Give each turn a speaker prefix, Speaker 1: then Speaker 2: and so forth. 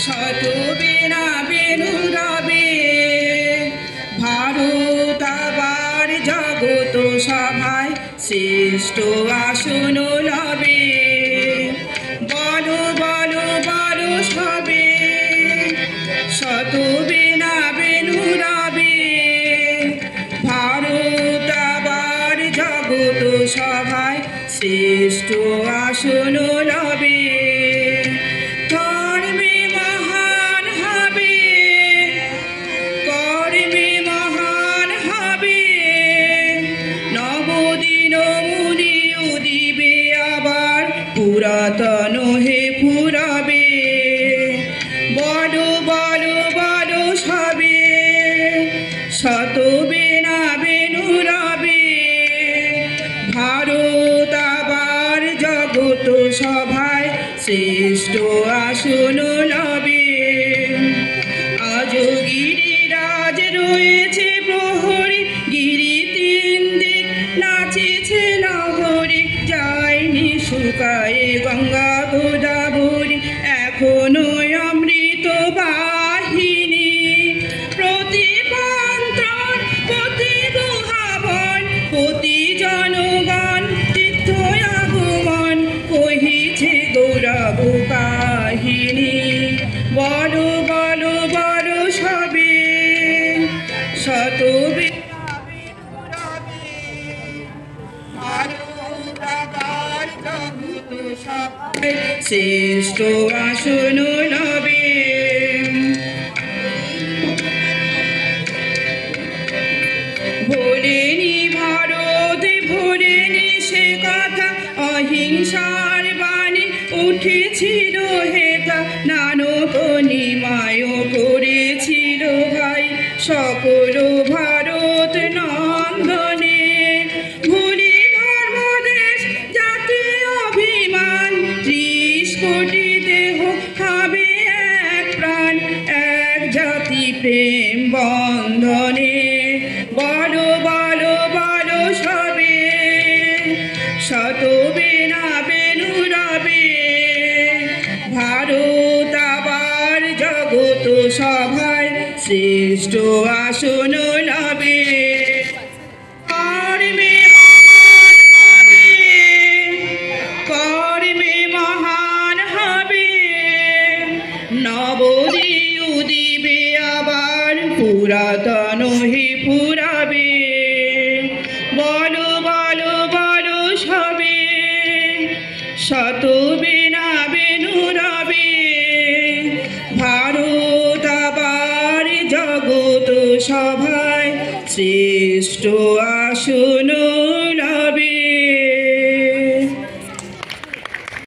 Speaker 1: শত বীণা বেণু রবে ভারত আবার জগত সভায় শ্রেষ্ঠ আসন লবে। বলো বলো বলো সবে শত বীণা বেণু রবে ভারত আবার জগত সভায় শ্রেষ্ঠ আসন লবে। কর্মে মহান হবে কর্মে মহান হবে নবদিন মুনি উদিবে আবার পুরাতন হে ফুরাবে। বলো বলো বলো সবে শত বীণা বেণু রবে ভারত আবার জগত সভায় শ্রেষ্ঠ আসন লবে। আজ গিরিরাজ রয়েছে প্রহরী গিরি তিন দিক নাচেছে লহরী যায়নি শুকায়ে গঙ্গা গোদাবরী এখনো অমৃত বাহিনী। প্রতি প্রান্তর প্রতি গুহাবন প্রতি জনগণ তীর্থ আগমন কহিছে গৌরব কাহিনী। বলো বলো বলো সবে শত বীণা বেণু রবে ভারত আবার জগত সভায় শ্রেষ্ঠ আসন লবে। ভোলেনি ভারত ভোলেনি সে কথা অহিংসার বাণী উঠেছিল হেতা নানক নিমায় করেছিল ভাই সকল ভারত নন্দনে। ভুলি ধর্মদেশ জাতি অভিমান 30 কোটি দেহ হবে এক প্রাণ এক জাতি প্রেম বন্ধনে। বলো বলো বলো সবে শত বীণা বেণু রবে ভারত আবার জগত সভায় শ্রেষ্ঠ আসন লবে। কর্মে মহান হবে কর্মে মহান হবে নবদিন উদিবে আবার পুরাতন হে ফুরাবে। বলো বলো বলো সবে শত বীণা বেণু রবে ভারত আবার জগত সভায় শ্রেষ্ঠ আসন